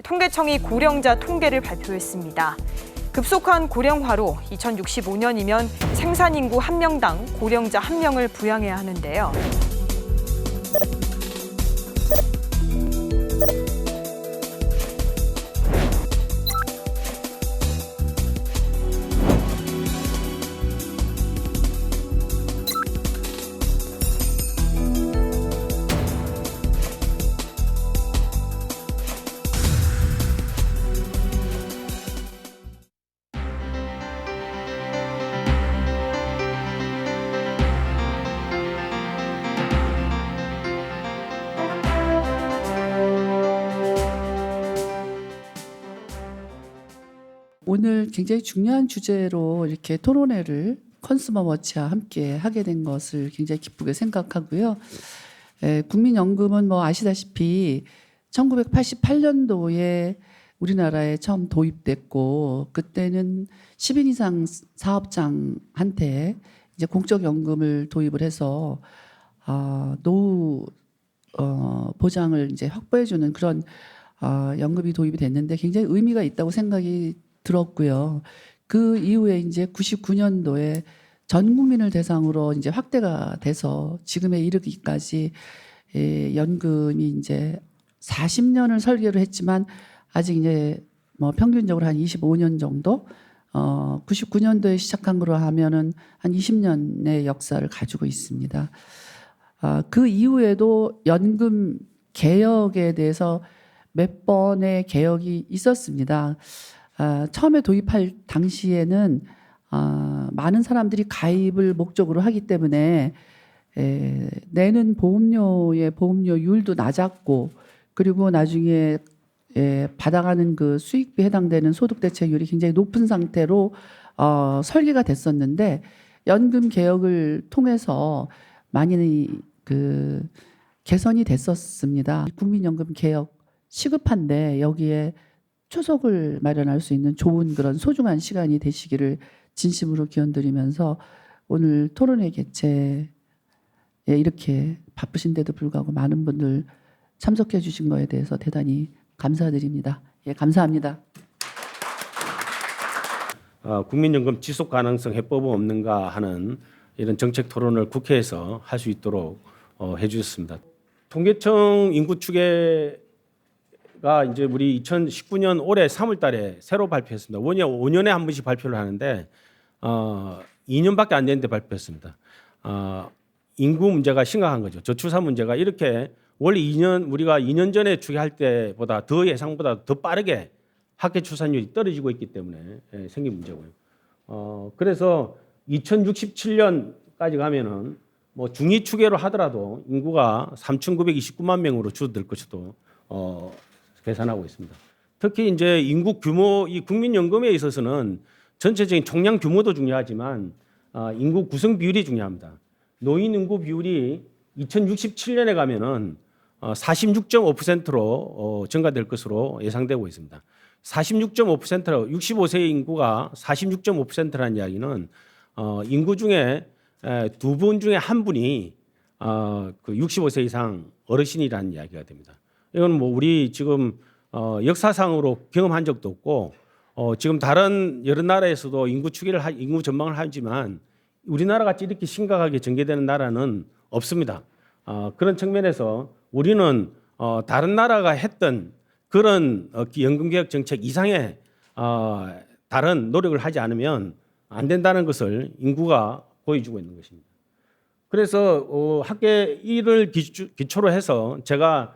통계청이 고령자 통계를 발표했습니다. 급속한 고령화로 2065년이면 생산 인구 1명당 고령자 1명을 부양해야 하는데요. 오늘 굉장히 중요한 주제로 이렇게 토론회를 컨슈머 워치와 함께 하게 된 것을 굉장히 기쁘게 생각하고요. 국민연금은 뭐 아시다시피 1988년도에 우리나라에 처음 도입됐고 그때는 10인 이상 사업장한테 이제 공적 연금을 도입을 해서 노후 보장을 이제 확보해 주는 그런 연금이 도입이 됐는데 굉장히 의미가 있다고 생각이 들었고요. 그 이후에 이제 99년도에 전 국민을 대상으로 이제 확대가 돼서 지금에 이르기까지 연금이 이제 40년을 설계를 했지만 아직 이제 뭐 평균적으로 한 25년 정도 99년도에 시작한 거로 하면은 한 20년의 역사를 가지고 있습니다. 그 이후에도 연금 개혁에 대해서 몇 번의 개혁이 있었습니다. 처음에 도입할 당시에는 많은 사람들이 가입을 목적으로 하기 때문에 내는 보험료의 보험료율도 낮았고 그리고 나중에 받아가는 그 수익비에 해당되는 소득대체율이 굉장히 높은 상태로 설계가 됐었는데 연금 개혁을 통해서 많이 그 개선이 됐었습니다. 국민연금 개혁 시급한데 여기에 초석을 마련할 수 있는 좋은 그런 소중한 시간이 되시기를 진심으로 기원드리면서 오늘 토론회 개최에 이렇게 바쁘신데도 불구하고 많은 분들 참석해 주신 거에 대해서 대단히 감사드립니다. 예, 감사합니다. 국민연금 지속 가능성 해법은 없는가 하는 이런 정책 토론을 국회에서 할 수 있도록 해주셨습니다. 통계청 인구 추계가 이제 우리 2019년 올해 3월달에 새로 발표했습니다. 5년에 한 번씩 발표를 하는데 2년밖에 안 됐는데 발표했습니다. 인구 문제가 심각한 거죠. 저출산 문제가 이렇게 원래 우리가 2년 전에 추계할 때보다 더 예상보다 더 빠르게 학계 출산율이 떨어지고 있기 때문에 생긴 문제고요. 그래서 2067년까지 가면은 뭐 중위 추계로 하더라도 인구가 3,929만 명으로 줄어들 것으로 계산하고 있습니다. 특히 이제 인구 규모, 이 국민연금에 있어서는 전체적인 총량 규모도 중요하지만 인구 구성 비율이 중요합니다. 노인 인구 비율이 2067년에 가면은 46.5%로 증가될 것으로 예상되고 있습니다. 46.5%로 65세 인구가 46.5%라는 이야기는 인구 중에 두 분 중에 한 분이 그 65세 이상 어르신이라는 이야기가 됩니다. 이건 뭐 우리 지금 역사상으로 경험한 적도 없고 지금 다른 여러 나라에서도 인구 전망을 하지만 우리나라 같이 이렇게 심각하게 전개되는 나라는 없습니다. 그런 측면에서 우리는 다른 나라가 했던 그런 연금개혁 정책 이상의 다른 노력을 하지 않으면 안 된다는 것을 인구가 보여주고 있는 것입니다. 그래서 학계 일을 기초로 해서 제가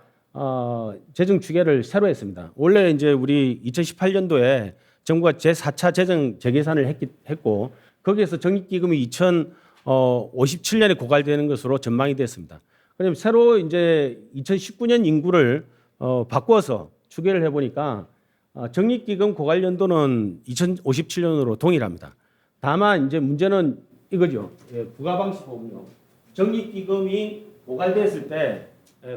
재정 추계를 새로 했습니다. 원래 이제 우리 2018년도에 정부가 제4차 재정 재계산을 했고 거기에서 적립기금이 2057년에 고갈되는 것으로 전망이 됐습니다. 그럼 새로 이제 2019년 인구를 바꿔서 추계를 해보니까 적립기금 고갈 연도는 2057년으로 동일합니다. 다만 이제 문제는 이거죠. 부가방식 보험료. 적립기금이 고갈됐을 때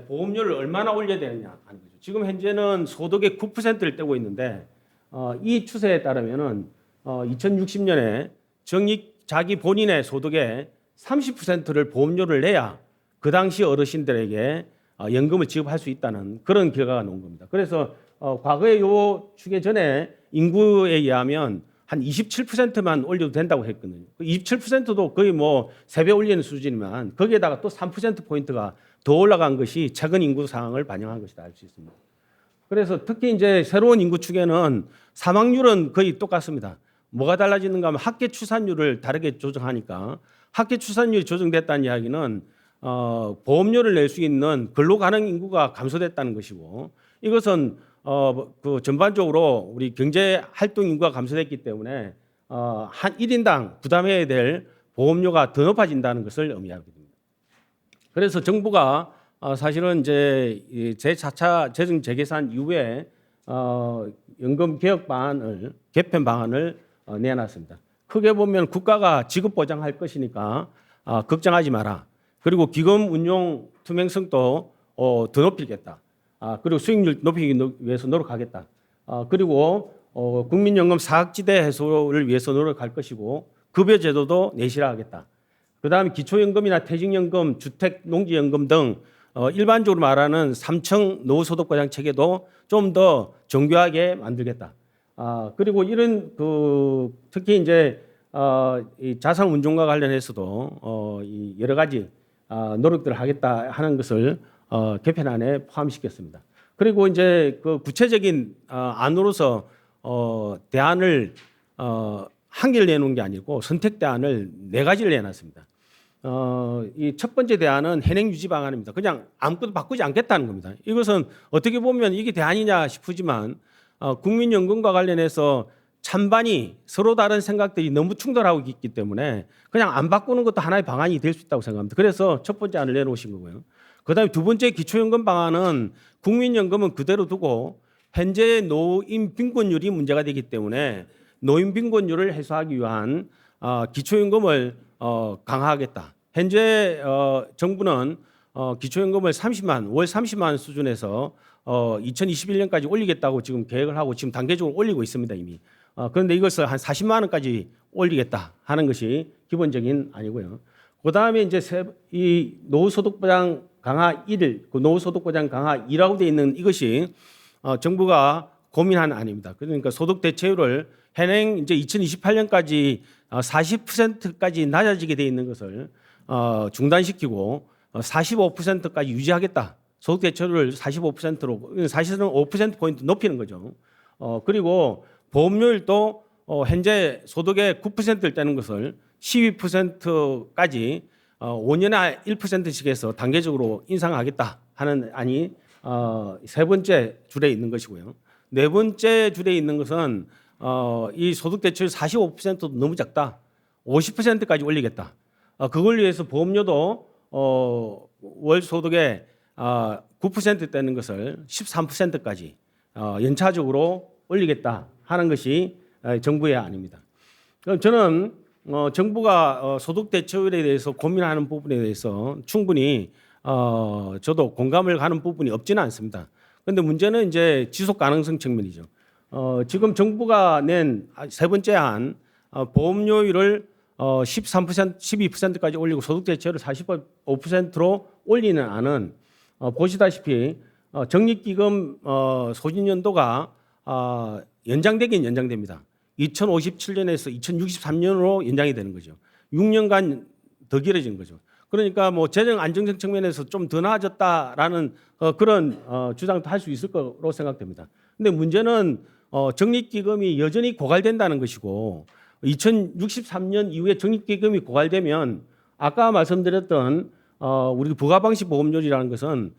보험료를 얼마나 올려야 되느냐 하는 거죠. 지금 현재는 소득의 9%를 떼고 있는데 이 추세에 따르면은 2060년에 자기 본인의 소득의 30%를 보험료를 내야 그 당시 어르신들에게 연금을 지급할 수 있다는 그런 결과가 나온 겁니다. 그래서 과거에 요 추계 전에 인구에 의하면 한 27%만 올려도 된다고 했거든요. 27%도 거의 뭐 3배 올리는 수준이면 거기에다가 또 3%포인트가 더 올라간 것이 최근 인구 상황을 반영한 것이다 할 수 있습니다. 그래서 특히 이제 새로운 인구 추계는 사망률은 거의 똑같습니다. 뭐가 달라지는가 하면 학계 출산율을 다르게 조정하니까 학계 출산율이 조정됐다는 이야기는 보험료를 낼 수 있는 근로 가능 인구가 감소됐다는 것이고 이것은 그 전반적으로 우리 경제 활동 인구가 감소됐기 때문에 한 1인당 부담해야 될 보험료가 더 높아진다는 것을 의미하게 됩니다. 그래서 정부가 사실은 이제 제4차 재정 재계산 이후에 연금 개혁 방안을 개편 방안을 내놨습니다. 크게 보면 국가가 지급 보장할 것이니까 걱정하지 마라. 그리고 기금 운용 투명성도 더 높이겠다. 그리고 수익률 높이기 위해서 노력하겠다. 그리고 국민연금 사각지대 해소를 위해서 노력할 것이고 급여제도도 내실화하겠다. 그다음에 기초연금이나 퇴직연금, 주택, 농지연금 등 일반적으로 말하는 3층 노후소득보장 체계도 좀 더 정교하게 만들겠다. 그리고 이런 특히 이제 이 자산 운용과 관련해서도 이 여러 가지 노력들을 하겠다 하는 것을 개편안에 포함시켰습니다. 그리고 이제 그 구체적인 안으로서 대안을 한 개를 내놓은 게 아니고 선택 대안을 4가지를 내놨습니다. 이 첫 번째 대안은 현행 유지 방안입니다. 그냥 아무것도 바꾸지 않겠다는 겁니다. 이것은 어떻게 보면 이게 대안이냐 싶지만 국민연금과 관련해서 찬반이 서로 다른 생각들이 너무 충돌하고 있기 때문에 그냥 안 바꾸는 것도 하나의 방안이 될 수 있다고 생각합니다. 그래서 첫 번째 안을 내놓으신 거고요. 그다음에 두 번째 기초연금 방안은 국민연금은 그대로 두고 현재 노인 빈곤율이 문제가 되기 때문에 노인 빈곤율을 해소하기 위한 기초연금을 강화하겠다. 현재 정부는 기초연금을 30만 월 30만 수준에서 2021년까지 올리겠다고 지금 계획을 하고 지금 단계적으로 올리고 있습니다 이미. 그런데 이것을 한 40만 원까지 올리겠다 하는 것이 기본적인 아니고요. 그다음에 이제 이 노후소득보장 강화 1, 그 노후소득보장 강화 2라고 되어 있는 이것이 정부가 고민한 안입니다. 그러니까 소득 대체율을 현행 이제 2028년까지 40%까지 낮아지게 되어 있는 것을 중단시키고 45%까지 유지하겠다. 소득 대체율을 45%로 사실은 5%포인트 높이는 거죠. 그리고 보험료율도 현재 소득의 9%를 떼는 것을 12%까지 5년에 1%씩 해서 단계적으로 인상하겠다 하는 안이 세 번째 줄에 있는 것이고요. 네 번째 줄에 있는 것은 이 소득 대체율 45%도 너무 작다. 50%까지 올리겠다. 그걸 위해서 보험료도 월 소득의 9% 떼는 것을 13%까지 연차적으로 올리겠다 하는 것이 정부의 안입니다. 그럼 저는 정부가 소득 대체율에 대해서 고민하는 부분에 대해서 충분히 저도 공감을 가는 부분이 없지는 않습니다. 그런데 문제는 이제 지속 가능성 측면이죠. 지금 정부가 낸 세 번째 안 보험료율을 13%, 12%까지 올리고 소득 대체율을 45%로 올리는 안은 보시다시피 적립기금 소진 연도가 연장되긴 연장됩니다. 2057년에서 2063년으로 연장이 되는 거죠. 6년간 더 길어진 거죠. 그러니까 뭐 재정 안정성 측면에서 좀 더 나아졌다라는 그런 주장도 할 수 있을 거로 생각됩니다. 근데 문제는 적립기금이 여전히 고갈된다는 것이고 2063년 이후에 적립기금이 고갈되면 아까 말씀드렸던 우리 부가방식 보험료율이라는 것은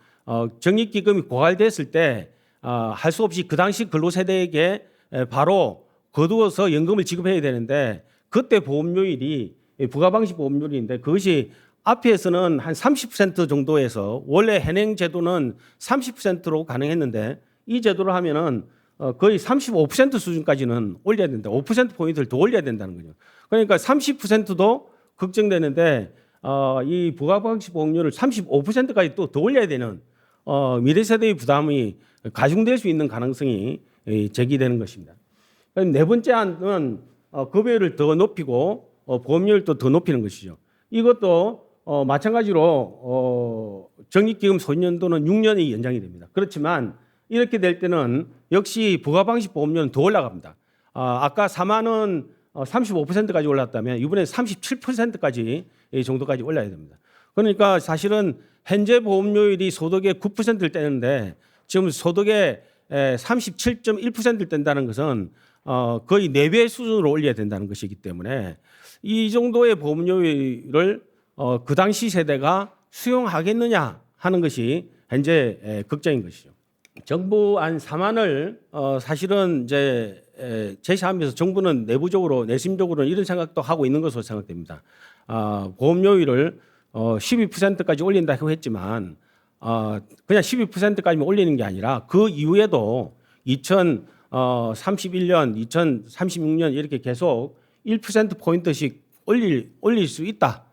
적립기금이 고갈됐을 때 할 수 없이 그 당시 근로세대에게 바로 거두어서 연금을 지급해야 되는데 그때 보험료율이 부가방식 보험료율인데 그것이 앞에서는 한 30% 정도에서 원래 현행 제도는 30%로 가능했는데 이 제도를 하면은 거의 35% 수준까지는 올려야 된다. 5%포인트를 더 올려야 된다는 거죠. 그러니까 30%도 걱정되는데 이 부가방식 보험료를 35%까지 또 더 올려야 되는 미래 세대의 부담이 가중될 수 있는 가능성이 제기되는 것입니다. 네 번째 안은 급여를 더 높이고 보험료율도 더 높이는 것이죠. 이것도 마찬가지로 적립기금 소진연도는 6년이 연장이 됩니다. 그렇지만 이렇게 될 때는 역시 부가방식 보험료는 더 올라갑니다. 아까 4만 원 35%까지 올랐다면 이번에 37%까지 이 정도까지 올라야 됩니다. 그러니까 사실은 현재 보험료율이 소득의 9%를 떼는데 지금 소득의 37.1%를 뗀다는 것은 거의 4배 수준으로 올려야 된다는 것이기 때문에 이 정도의 보험료율을 그 당시 세대가 수용하겠느냐 하는 것이 현재 걱정인 것이죠. 정부안 4만을 사실은 이제 제시하면서 정부는 내부적으로 내심적으로 이런 생각도 하고 있는 것으로 생각됩니다. 보험료율을 12%까지 올린다고 했지만 그냥 12%까지만 올리는 게 아니라 그 이후에도 2031년, 2036년 이렇게 계속 1%포인트씩 올릴 수 있다.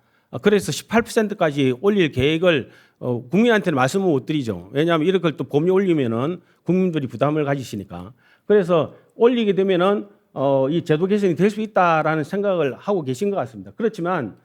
그래서 18%까지 올릴 계획을 국민한테는 말씀을 못 드리죠. 왜냐하면 이렇게 또 보험료 올리면은 국민들이 부담을 가지시니까. 그래서 올리게 되면은 이 제도 개선이 될 수 있다라는 생각을 하고 계신 것 같습니다. 그렇지만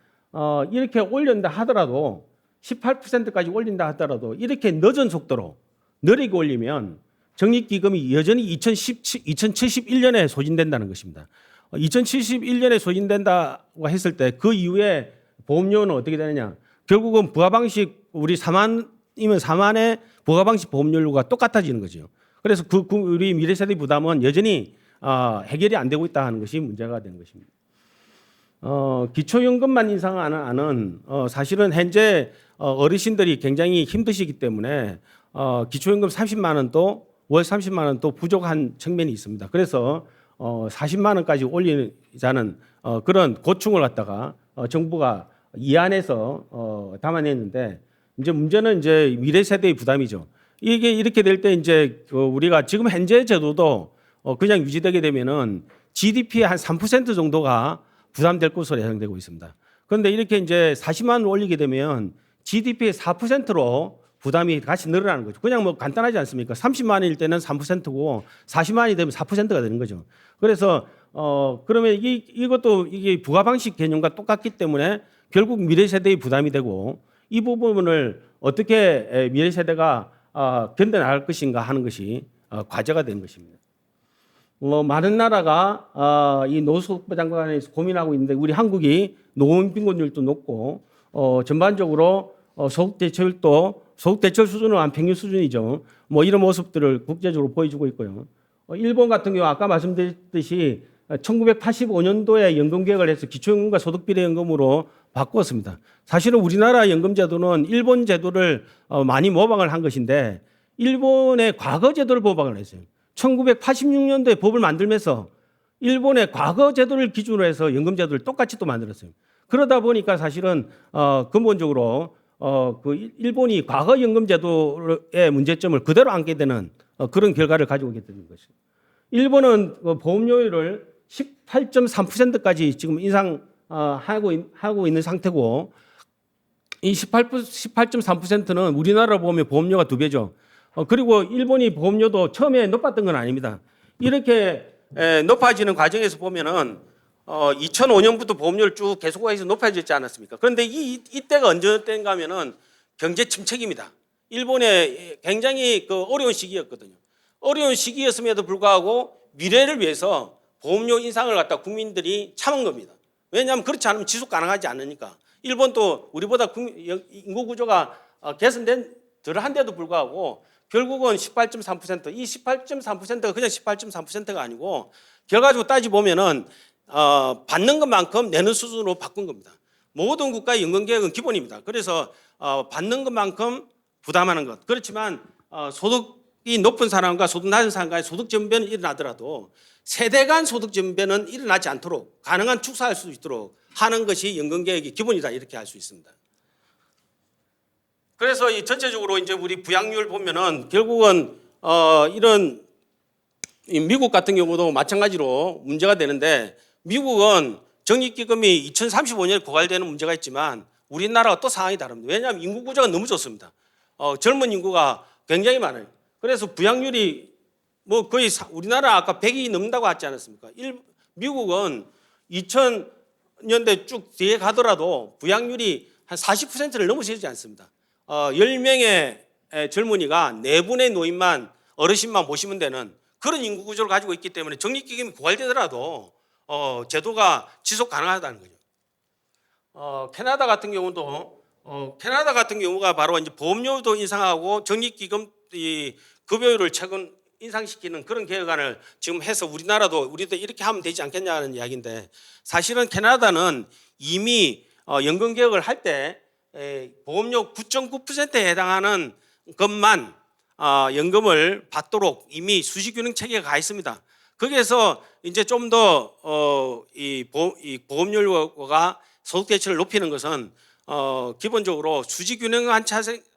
이렇게 올린다 하더라도 18%까지 올린다 하더라도 이렇게 늦은 속도로 느리게 올리면 적립기금이 여전히 2071년에 소진된다는 것입니다. 2071년에 소진된다고 했을 때 그 이후에 보험료는 어떻게 되느냐? 결국은 부가방식 우리 4만이면 4만의 부가방식 보험료가 똑같아지는 거죠. 그래서 우리 미래세대 부담은 여전히 해결이 안 되고 있다는 것이 문제가 되는 것입니다. 기초연금만 인상하는 사실은 현재 어르신들이 굉장히 힘드시기 때문에 기초연금 30만 원도 월 30만 원도 부족한 측면이 있습니다. 그래서 40만 원까지 올리자는 그런 고충을 갖다가 정부가 이 안에서 담아냈는데 이제 문제는 이제 미래 세대의 부담이죠. 이게 이렇게 될 때 이제 우리가 지금 현재 제도도 그냥 유지되게 되면은 GDP의 한 3% 정도가 부담될 것으로 예상되고 있습니다. 그런데 이렇게 이제 40만 원 올리게 되면 GDP의 4%로 부담이 같이 늘어나는 거죠. 그냥 뭐 간단하지 않습니까? 30만 원일 때는 3%고 40만 원이 되면 4%가 되는 거죠. 그래서 그러면 이것도 이게 부가방식 개념과 똑같기 때문에 결국 미래 세대의 부담이 되고 이 부분을 어떻게 미래 세대가 견뎌나갈 것인가 하는 것이 과제가 되는 것입니다. 많은 나라가 이 노숙부 장관에서 고민하고 있는데 우리 한국이 노인 빈곤율도 높고 전반적으로 소득 대체율도 소득 대체율 수준은 한 평균 수준이죠. 뭐 이런 모습들을 국제적으로 보여주고 있고요. 일본 같은 경우 아까 말씀드렸듯이 1985년도에 연금 개혁을 해서 기초연금과 소득비례연금으로 바꾸었습니다. 사실은 우리나라 연금제도는 일본 제도를 많이 모방을 한 것인데 일본의 과거 제도를 모방을 했어요. 1986년도에 법을 만들면서 일본의 과거 제도를 기준으로 해서 연금제도를 똑같이 또 만들었어요. 그러다 보니까 사실은 근본적으로 그 일본이 과거 연금제도의 문제점을 그대로 안게 되는 그런 결과를 가지고 오게 되는 것이죠. 일본은 보험료율을 18.3%까지 지금 인상하고 있는 상태고 이 18.3%는 우리나라 보면 보험료가 2배죠. 그리고 일본이 보험료도 처음에 높았던 건 아닙니다. 이렇게 높아지는 과정에서 보면은 2005년부터 보험료를 쭉 계속해서 높아졌지 않았습니까? 그런데 이때가 언제인가 하면은 경제 침체기입니다. 일본에 굉장히 어려운 시기였거든요. 어려운 시기였음에도 불구하고 미래를 위해서 보험료 인상을 갖다 국민들이 참은 겁니다. 왜냐하면 그렇지 않으면 지속 가능하지 않으니까. 일본도 우리보다 인구 구조가 개선된 덜한데도 불구하고 결국은 18.3%, 이 18.3%가 그냥 18.3%가 아니고 결과적으로 따지보면은 받는 것만큼 내는 수준으로 바꾼 겁니다. 모든 국가의 연금개혁은 기본입니다. 그래서 받는 것만큼 부담하는 것. 그렇지만 소득이 높은 사람과 소득 낮은 사람 간의 소득 전배는 일어나더라도 세대 간 소득 전배는 일어나지 않도록 가능한 축소할 수 있도록 하는 것이 연금개혁의 기본이다 이렇게 할 수 있습니다. 그래서 이 전체적으로 이제 우리 부양률 보면은 결국은 이런 미국 같은 경우도 마찬가지로 문제가 되는데 미국은 적립기금이 2035년에 고갈되는 문제가 있지만 우리나라가 또 상황이 다릅니다. 왜냐하면 인구 구조가 너무 좋습니다. 젊은 인구가 굉장히 많아요. 그래서 부양률이 뭐 거의 우리나라 아까 100이 넘는다고 하지 않았습니까? 미국은 2000년대 쭉 뒤에 가더라도 부양률이 한 40%를 넘어서지 않습니다. 10명의 젊은이가 4분의 노인만 어르신만 모시면 되는 그런 인구 구조를 가지고 있기 때문에 적립기금이 고갈되더라도 제도가 지속 가능하다는 거죠. 캐나다 같은 경우가 바로 이제 보험료도 인상하고 적립기금 이 급여율을 최근 인상시키는 그런 개혁안을 지금 해서 우리도 이렇게 하면 되지 않겠냐는 이야기인데, 사실은 캐나다는 이미 연금 개혁을 할 때 보험료 9.9%에 해당하는 것만 연금을 받도록 이미 수식균형 체계가 가 있습니다. 거기에서 이제 좀 더 이 보험료가 소득 대체를 높이는 것은 기본적으로 수지균형한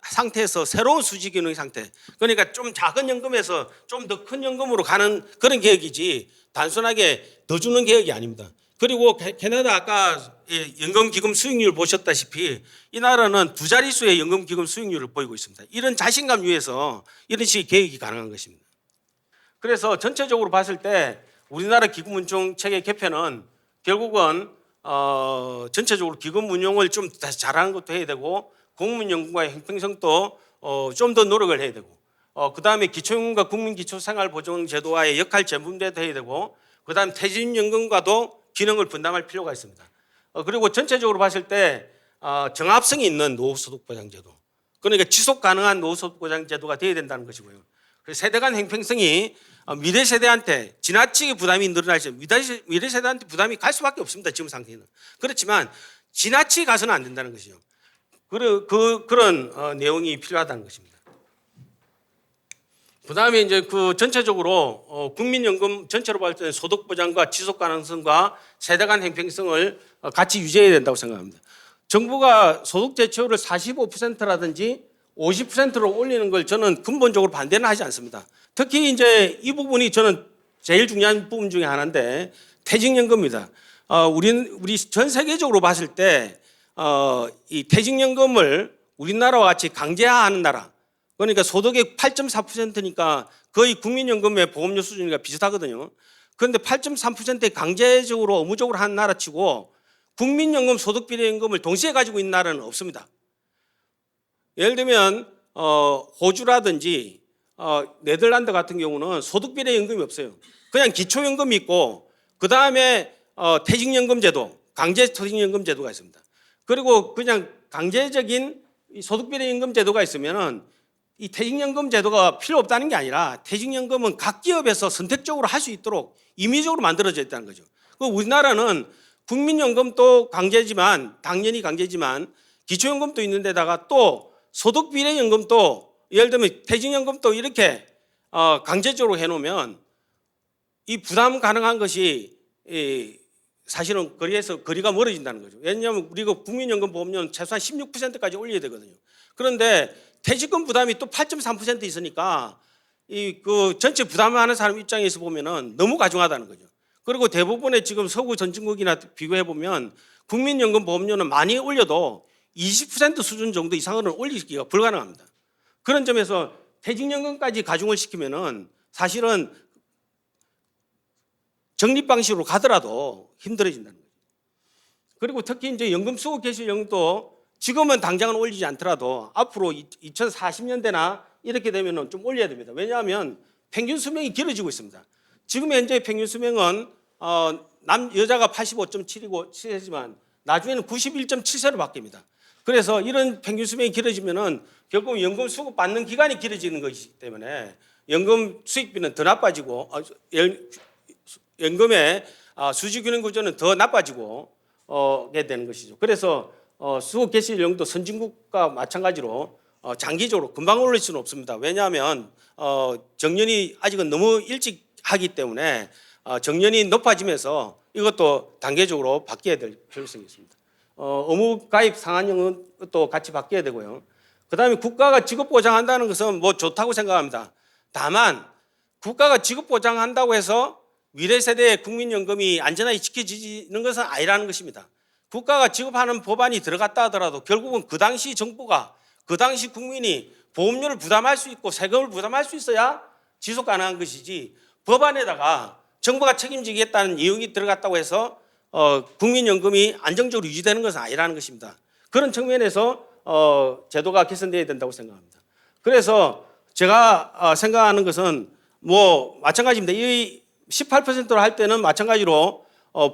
상태에서 새로운 수지균형 상태, 그러니까 좀 작은 연금에서 좀 더 큰 연금으로 가는 그런 개혁이지 단순하게 더 주는 개혁이 아닙니다. 그리고 캐나다 아까 연금기금 수익률 보셨다시피 이 나라는 2자릿수의 연금기금 수익률을 보이고 있습니다. 이런 자신감 위에서 이런 식의 개혁이 가능한 것입니다. 그래서 전체적으로 봤을 때 우리나라 기금운용 체계 개편은 결국은 전체적으로 기금 운용을 좀 다시 잘하는 것도 해야 되고, 국민연금과의 형평성도 좀 더 노력을 해야 되고, 그 다음에 기초연금과 국민기초생활보장제도와의 역할 재분배도 해야 되고, 그 다음에 퇴직연금과도 기능을 분담할 필요가 있습니다. 그리고 전체적으로 봤을 때 정합성이 있는 노후소득보장제도, 그러니까 지속 가능한 노후소득보장제도가 되어야 된다는 것이고요. 그래서 세대 간 형평성이 미래 세대한테 지나치게 부담이 늘어날 때 미래 세대한테 부담이 갈 수밖에 없습니다. 지금 상태는. 그렇지만 지나치게 가서는 안 된다는 것이죠. 그런 내용이 필요하다는 것입니다. 그다음에 이제 그 전체적으로 국민연금 전체로 봤을 때 소득 보장과 지속 가능성과 세대 간 형평성을 같이 유지해야 된다고 생각합니다. 정부가 소득 대체율을 45%라든지 50%로 올리는 걸 저는 근본적으로 반대는 하지 않습니다. 특히 이제 이 부분이 저는 제일 중요한 부분 중에 하나인데, 퇴직연금입니다. 우리 전 세계적으로 봤을 때 이 퇴직연금을 우리나라와 같이 강제화하는 나라, 그러니까 소득의 8.4%니까 거의 국민연금의 보험료 수준과 비슷하거든요. 그런데 8.3%에 강제적으로 의무적으로 한 나라치고 국민연금 소득비례연금을 동시에 가지고 있는 나라는 없습니다. 예를 들면 호주라든지 네덜란드 같은 경우는 소득비례연금이 없어요. 그냥 기초연금이 있고, 그 다음에 퇴직연금제도, 강제 퇴직연금제도가 있습니다. 그리고 그냥 강제적인 소득비례연금제도가 있으면은 이 퇴직연금제도가 필요 없다는 게 아니라 퇴직연금은 각 기업에서 선택적으로 할 수 있도록 임의적으로 만들어져 있다는 거죠. 우리나라는 국민연금도 강제지만, 당연히 강제지만 기초연금도 있는데다가 또 소득비례연금도, 예를 들면 퇴직연금도 이렇게 강제적으로 해놓으면 이 부담 가능한 것이 사실은 거리가 멀어진다는 거죠. 왜냐하면 우리가 국민연금 보험료는 최소한 16%까지 올려야 되거든요. 그런데 퇴직금 부담이 또 8.3% 있으니까 그 전체 부담하는 사람 입장에서 보면은 너무 가중하다는 거죠. 그리고 대부분의 지금 서구 선진국이나 비교해 보면 국민연금 보험료는 많이 올려도 20% 수준 정도 이상으로는 올리기가 불가능합니다. 그런 점에서 퇴직연금까지 가중을 시키면은 사실은 적립 방식으로 가더라도 힘들어진다는 거죠. 그리고 특히 이제 연금 수급 개시령도 지금은 당장은 올리지 않더라도 앞으로 2040년대나 이렇게 되면은 좀 올려야 됩니다. 왜냐하면 평균 수명이 길어지고 있습니다. 지금 현재 평균 수명은 여자가 85.7이지만 나중에는 91.7세로 바뀝니다. 그래서 이런 평균 수명이 길어지면은 결국 연금 수급 받는 기간이 길어지는 것이기 때문에 연금 수익비는 더 나빠지고 연금의 수지균형 구조는 더 나빠지고 게 되는 것이죠. 그래서 수급 개시 연령도 선진국과 마찬가지로 장기적으로 금방 올릴 수는 없습니다. 왜냐하면 정년이 아직은 너무 일찍 하기 때문에 정년이 높아지면서 이것도 단계적으로 바뀌어야 될 필요성이 있습니다. 의무 가입 상한형은 또 같이 바뀌어야 되고요. 그다음에 국가가 지급 보장한다는 것은 뭐 좋다고 생각합니다. 다만 국가가 지급 보장한다고 해서 미래 세대의 국민연금이 안전하게 지켜지는 것은 아니라는 것입니다. 국가가 지급하는 법안이 들어갔다 하더라도 결국은 그 당시 정부가, 그 당시 국민이 보험료를 부담할 수 있고 세금을 부담할 수 있어야 지속 가능한 것이지, 법안에다가 정부가 책임지겠다는 내용이 들어갔다고 해서 국민연금이 안정적으로 유지되는 것은 아니라는 것입니다. 그런 측면에서 제도가 개선되어야 된다고 생각합니다. 그래서 제가 생각하는 것은 뭐 마찬가지입니다. 이 18%로 할 때는 마찬가지로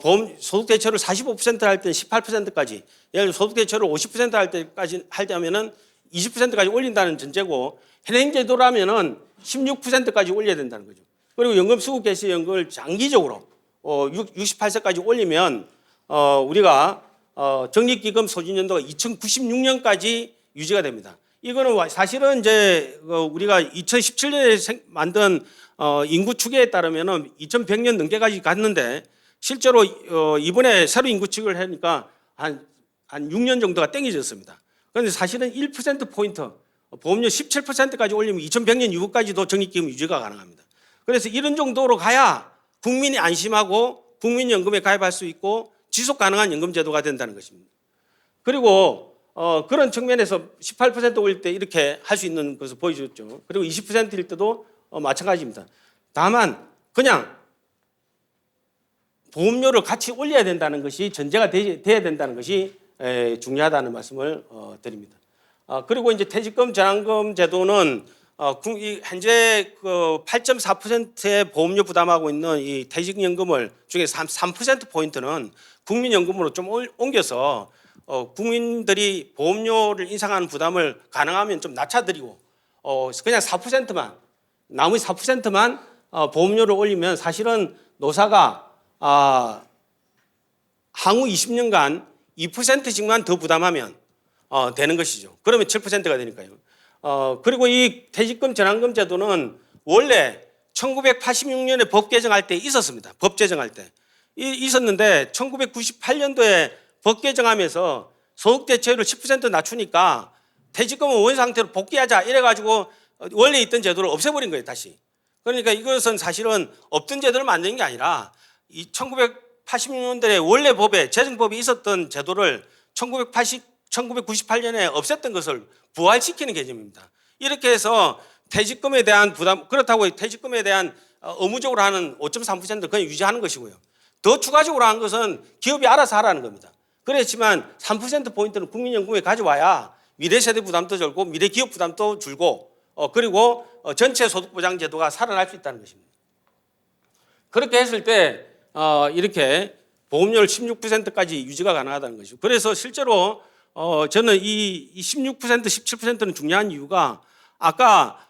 보험 소득 대체를 45%를 할 때는 18%까지, 예를 들어 소득 대체를 50% 할 때까지 할 때면은 20%까지 올린다는 전제고, 현행 제도라면은 16%까지 올려야 된다는 거죠. 그리고 연금 수급 개시 연금을 장기적으로 68세까지 올리면 우리가 적립기금 소진 연도가 2096년까지 유지가 됩니다. 이거는 사실은 이제 우리가 2017년에 만든 인구 추계에 따르면은 2100년 넘게까지 갔는데, 실제로 이번에 새로 인구 추계를 하니까 한 6년 정도가 땡겨졌습니다. 그런데 사실은 1%포인트 보험료 17%까지 올리면 2100년 이후까지도 적립기금 유지가 가능합니다. 그래서 이런 정도로 가야 국민이 안심하고 국민연금에 가입할 수 있고 지속 가능한 연금제도가 된다는 것입니다. 그리고 그런 측면에서 18% 올릴 때 이렇게 할 수 있는 것을 보여줬죠. 그리고 20%일 때도 마찬가지입니다. 다만 그냥 보험료를 같이 올려야 된다는 것이 전제가 돼야 된다는 것이 중요하다는 말씀을 드립니다. 그리고 이제 퇴직금 전환금 제도는 현재 그 8.4%의 보험료 부담하고 있는 이 퇴직연금을 중에 3%포인트는 국민연금으로 좀 옮겨서 국민들이 보험료를 인상하는 부담을 가능하면 좀 낮춰드리고 그냥 4%만, 나머지 4%만 보험료를 올리면 사실은 노사가 향후 20년간 2%씩만 더 부담하면 되는 것이죠. 그러면 7%가 되니까요. 그리고 이 퇴직금 전환금 제도는 원래 1986년에 법 개정할 때 있었습니다. 법 제정할 때 있었는데 1998년도에 법 개정하면서 소득 대체율을 10% 낮추니까 퇴직금은 원 상태로 복귀하자 이래가지고 원래 있던 제도를 없애버린 거예요, 다시. 그러니까 이것은 사실은 없던 제도를 만든 게 아니라 이 1986년도에 원래 법에 재정법이 있었던 제도를 1998년에 없앴던 것을 부활시키는 개념입니다. 이렇게 해서 퇴직금에 대한 부담, 그렇다고 퇴직금에 대한 의무적으로 하는 5.3% 그냥 유지하는 것이고요. 더 추가적으로 한 것은 기업이 알아서 하라는 겁니다. 그렇지만 3%포인트는 국민연금에 가져와야 미래 세대 부담도 줄고 미래 기업 부담도 줄고 그리고 전체 소득보장제도가 살아날 수 있다는 것입니다. 그렇게 했을 때 이렇게 보험료를 16%까지 유지가 가능하다는 것이죠. 그래서 실제로 저는 이 16%, 17%는 중요한 이유가 아까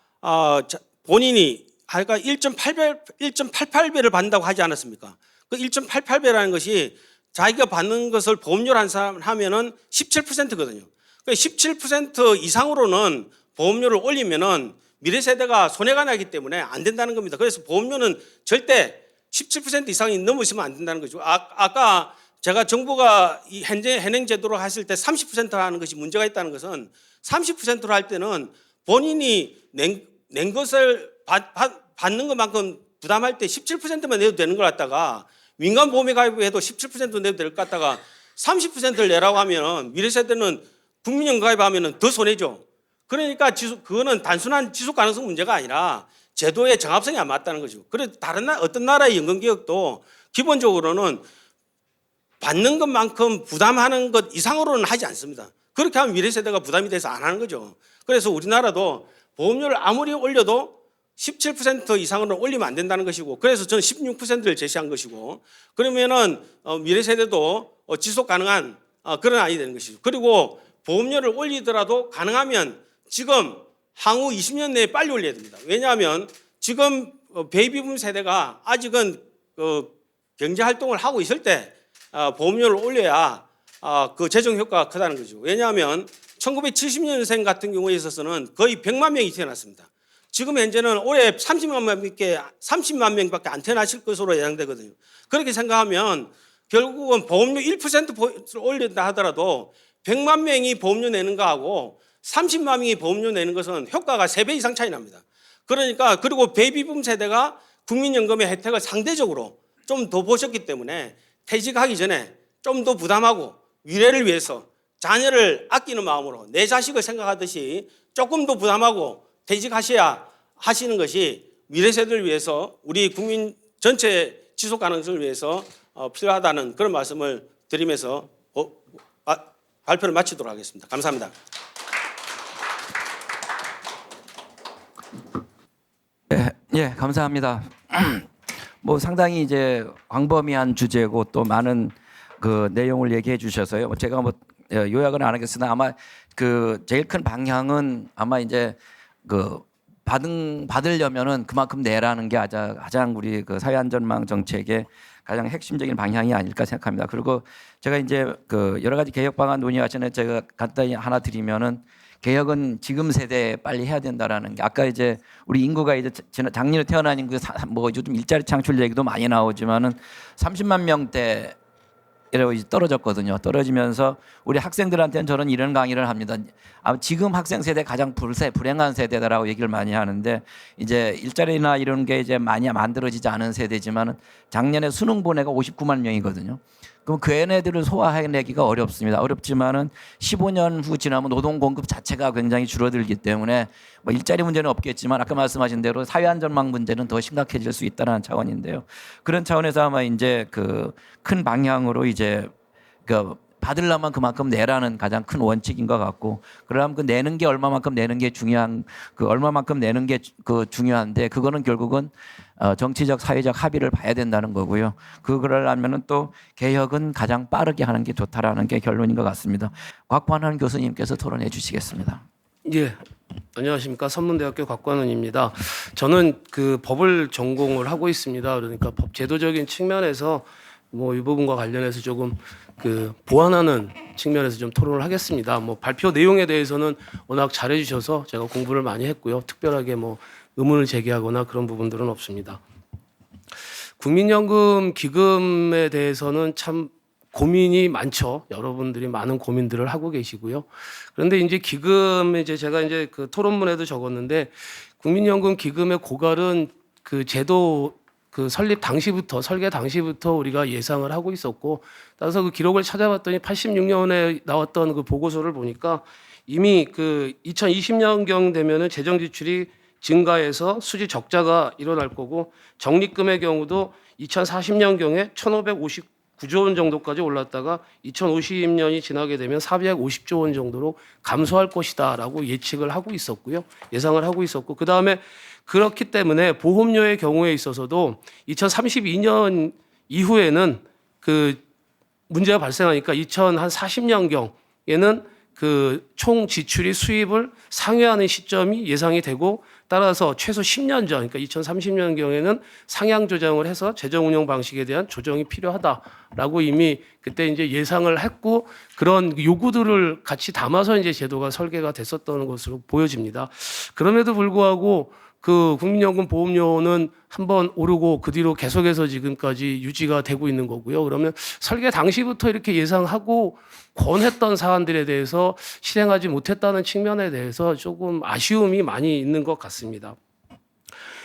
본인이 아까 1.88배를 받는다고 하지 않았습니까? 그 1.88배라는 것이 자기가 받는 것을 보험료로 하면은 17%거든요. 그 17% 이상으로는 보험료를 올리면은 미래 세대가 손해가 나기 때문에 안 된다는 겁니다. 그래서 보험료는 절대 17% 이상이 넘으시면 안 된다는 거죠. 아까 제가 정부가 이 현재 현행 제도로 했을 때 30% 하는 것이 문제가 있다는 것은 30%로 할 때는 본인이 낸 것을 받는 것만큼 부담할 때 17%만 내도 되는 걸 갖다가 민간 보험에 가입해도 17% 내도 될 것 같다가 30%를 내라고 하면 미래 세대는 국민연금 가입하면 더 손해죠. 그러니까 그거는 단순한 지속 가능성 문제가 아니라 제도의 정합성이 안 맞다는 거죠. 그래서 어떤 나라의 연금개혁도 기본적으로는 받는 것만큼 부담하는 것 이상으로는 하지 않습니다. 그렇게 하면 미래 세대가 부담이 돼서 안 하는 거죠. 그래서 우리나라도 보험료를 아무리 올려도 17% 이상으로 올리면 안 된다는 것이고, 그래서 저는 16%를 제시한 것이고, 그러면은 미래 세대도 지속 가능한 그런 아이 되는 것이죠. 그리고 보험료를 올리더라도 가능하면 지금 향후 20년 내에 빨리 올려야 됩니다. 왜냐하면 지금 베이비붐 세대가 아직은 경제 활동을 하고 있을 때 보험료를 올려야 그 재정 효과가 크다는 거죠. 왜냐하면 1970년생 같은 경우에 있어서는 거의 100만 명이 태어났습니다. 지금 현재는 올해 30만 명밖에 안 태어나실 것으로 예상되거든요. 그렇게 생각하면 결국은 보험료 1%를 올린다 하더라도 100만 명이 보험료 내는 거하고 30만 명이 보험료 내는 것은 효과가 3배 이상 차이 납니다. 그러니까 그리고 베이비붐 세대가 국민연금의 혜택을 상대적으로 좀 더 보셨기 때문에 퇴직하기 전에 좀 더 부담하고 미래를 위해서 자녀를 아끼는 마음으로 내 자식을 생각하듯이 조금 더 부담하고 퇴직하셔야 하시는 것이 미래 세대를 위해서 우리 국민 전체 지속 가능성을 위해서 필요하다는 그런 말씀을 드리면서 발표를 마치도록 하겠습니다. 감사합니다. 예, 감사합니다. 뭐 상당히 이제 광범위한 주제고 또 많은 그 내용을 얘기해 주셔서요. 제가 뭐 요약은 안 하겠으나 아마 그 제일 큰 방향은 아마 이제 그 받으려면은 그만큼 내라는 게 가장 우리 그 사회안전망 정책의 가장 핵심적인 방향이 아닐까 생각합니다. 그리고 제가 이제 그 여러 가지 개혁 방안 논의하기 전에 제가 간단히 하나 드리면은 개혁은 지금 세대에 빨리 해야 된다라는 게 아까 이제 우리 인구가 이제 작년에 태어난 인구 뭐 요즘 일자리 창출 얘기도 많이 나오지만은 30만 명대 이라고 이제 떨어졌거든요. 떨어지면서 우리 학생들한테는 저는 이런 강의를 합니다. 지금 학생 세대 가장 불행한 세대다라고 얘기를 많이 하는데 이제 일자리나 이런 게 이제 많이 만들어지지 않은 세대지만은 작년에 수능 본 애가 59만 명이거든요. 그럼 그 애네들을 소화해내기가 어렵습니다. 어렵지만은 15년 후 지나면 노동 공급 자체가 굉장히 줄어들기 때문에 뭐 일자리 문제는 없겠지만 아까 말씀하신 대로 사회안전망 문제는 더 심각해질 수 있다는 차원인데요. 그런 차원에서 아마 이제 그 큰 방향으로 이제 그 받으려면 그만큼 내라는 가장 큰 원칙인 것 같고 그러면 그 내는 게 얼마만큼 내는 게 중요한 그 얼마만큼 내는 게 그 중요한데 그거는 결국은 정치적 사회적 합의를 봐야 된다는 거고요. 그러려면은 또 개혁은 가장 빠르게 하는 게 좋다라는 게 결론인 것 같습니다. 곽관원 교수님께서 토론해 주시겠습니다. 예, 안녕하십니까. 선문대학교 곽관원입니다. 저는 그 법을 전공을 하고 있습니다. 그러니까 법 제도적인 측면에서 뭐 이 부분과 관련해서 조금 그 보완하는 측면에서 좀 토론을 하겠습니다. 뭐 발표 내용에 대해서는 워낙 잘해주셔서 제가 공부를 많이 했고요. 특별하게 뭐 의문을 제기하거나 그런 부분들은 없습니다. 국민연금 기금에 대해서는 참 고민이 많죠. 여러분들이 많은 고민들을 하고 계시고요. 그런데 이제 기금에 이제 제가 이제 그 토론문에도 적었는데 국민연금 기금의 고갈은 그 제도 그 설립 당시부터 설계 당시부터 우리가 예상을 하고 있었고 따라서 그 기록을 찾아봤더니 86년에 나왔던 그 보고서를 보니까 이미 그 2020년경 되면은 재정 지출이 증가해서 수지 적자가 일어날 거고 적립금의 경우도 2040년경에 1,559조 원 정도까지 올랐다가 2050년이 지나게 되면 450조 원 정도로 감소할 것이다라고 예측을 하고 있었고요. 예상을 하고 있었고 그다음에 그렇기 때문에 보험료의 경우에 있어서도 2032년 이후에는 그 문제가 발생하니까 2040년경에는 그 총 지출이 수입을 상회하는 시점이 예상이 되고 따라서 최소 10년 전, 그러니까 2030년경에는 상향 조정을 해서 재정 운영 방식에 대한 조정이 필요하다라고 이미 그때 이제 예상을 했고 그런 요구들을 같이 담아서 이제 제도가 설계가 됐었던 것으로 보여집니다. 그럼에도 불구하고 그 국민연금 보험료는 한번 오르고 그 뒤로 계속해서 지금까지 유지가 되고 있는 거고요. 그러면 설계 당시부터 이렇게 예상하고 권했던 사안들에 대해서 실행하지 못했다는 측면에 대해서 조금 아쉬움이 많이 있는 것 같습니다.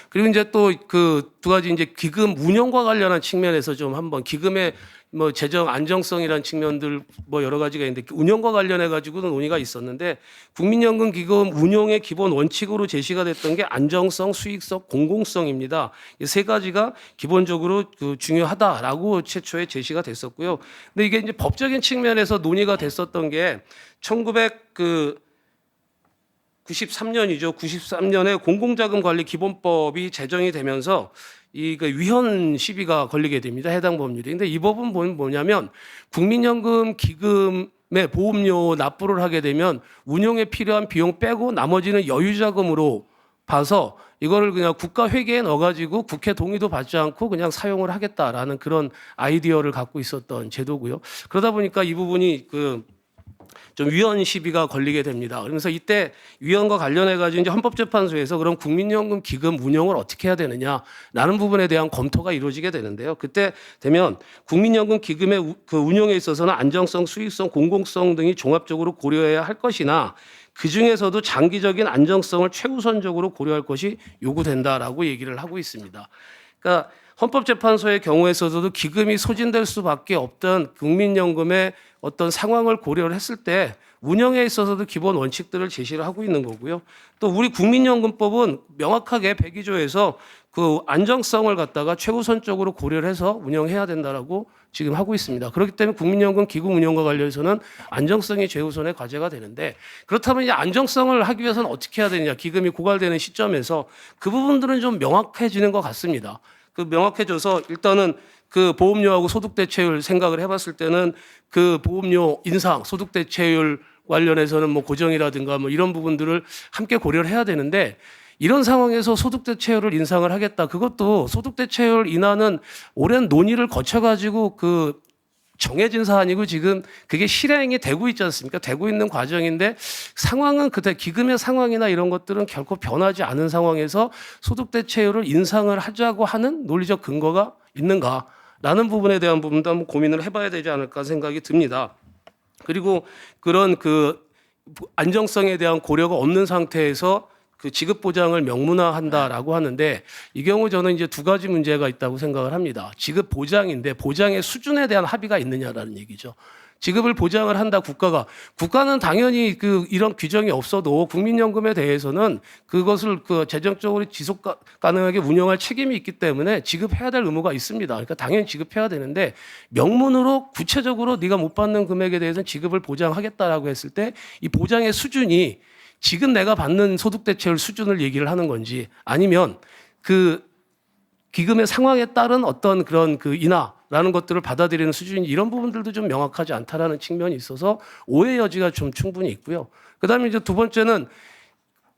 그리고 이제 또 그 두 가지 이제 기금 운영과 관련한 측면에서 좀 한번 기금의 뭐 재정 안정성이라는 측면들 뭐 여러 가지가 있는데 운영과 관련해 가지고는 논의가 있었는데 국민연금 기금 운영의 기본 원칙으로 제시가 됐던 게 안정성, 수익성, 공공성입니다. 이 세 가지가 기본적으로 그 중요하다라고 최초에 제시가 됐었고요. 근데 이게 이제 법적인 측면에서 논의가 됐었던 게 1993년이죠. 93년에 공공자금관리 기본법이 제정이 되면서 이 위헌 시비가 걸리게 됩니다. 해당 법률이. 근데 이 법은 뭐냐면 국민연금 기금의 보험료 납부를 하게 되면 운용에 필요한 비용 빼고 나머지는 여유자금으로 봐서 이거를 그냥 국가 회계에 넣어가지고 국회 동의도 받지 않고 그냥 사용을 하겠다라는 그런 아이디어를 갖고 있었던 제도고요. 그러다 보니까 이 부분이 좀 위헌 시비가 걸리게 됩니다. 그러면서 이때 위헌과 관련해 가지고 이제 헌법재판소에서 그럼 국민연금 기금 운영을 어떻게 해야 되느냐라는 부분에 대한 검토가 이루어지게 되는데요. 그때 되면 국민연금 기금의 그 운영에 있어서는 안정성, 수익성, 공공성 등이 종합적으로 고려해야 할 것이나 그 중에서도 장기적인 안정성을 최우선적으로 고려할 것이 요구된다라고 얘기를 하고 있습니다. 그러니까 헌법재판소의 경우에서도 기금이 소진될 수밖에 없던 국민연금의 어떤 상황을 고려를 했을 때 운영에 있어서도 기본 원칙들을 제시를 하고 있는 거고요. 또 우리 국민연금법은 명확하게 102조에서 그 안정성을 갖다가 최우선적으로 고려를 해서 운영해야 된다라고 지금 하고 있습니다. 그렇기 때문에 국민연금 기금 운영과 관련해서는 안정성이 최우선의 과제가 되는데, 그렇다면 이제 안정성을 하기 위해서는 어떻게 해야 되느냐, 기금이 고갈되는 시점에서 그 부분들은 좀 명확해지는 것 같습니다. 그 명확해져서 일단은 그 보험료하고 소득 대체율 생각을 해봤을 때는 그 보험료 인상, 소득 대체율 관련해서는 뭐 고정이라든가 뭐 이런 부분들을 함께 고려를 해야 되는데, 이런 상황에서 소득 대체율을 인상을 하겠다. 그것도 소득 대체율 인하는 오랜 논의를 거쳐가지고 그 정해진 사안이고 지금 그게 실행이 되고 있지 않습니까? 되고 있는 과정인데, 상황은 그때 기금의 상황이나 이런 것들은 결코 변하지 않은 상황에서 소득 대체율을 인상을 하자고 하는 논리적 근거가 있는가라는 부분에 대한 부분도 한번 고민을 해봐야 되지 않을까 생각이 듭니다. 그리고 그런 그 안정성에 대한 고려가 없는 상태에서 그 지급 보장을 명문화한다라고 하는데, 이 경우 저는 이제 두 가지 문제가 있다고 생각을 합니다. 지급 보장인데 보장의 수준에 대한 합의가 있느냐라는 얘기죠. 지급을 보장을 한다 국가는 당연히 그 이런 규정이 없어도 국민연금에 대해서는 그것을 그 재정적으로 지속 가능하게 운영할 책임이 있기 때문에 지급해야 될 의무가 있습니다. 그러니까 당연히 지급해야 되는데, 명문으로 구체적으로 네가 못 받는 금액에 대해서는 지급을 보장하겠다라고 했을 때 이 보장의 수준이 지금 내가 받는 소득 대체율 수준을 얘기를 하는 건지, 아니면 그 기금의 상황에 따른 어떤 그런 그 인하라는 것들을 받아들이는 수준인지, 이런 부분들도 좀 명확하지 않다라는 측면이 있어서 오해 여지가 좀 충분히 있고요. 그다음에 이제 두 번째는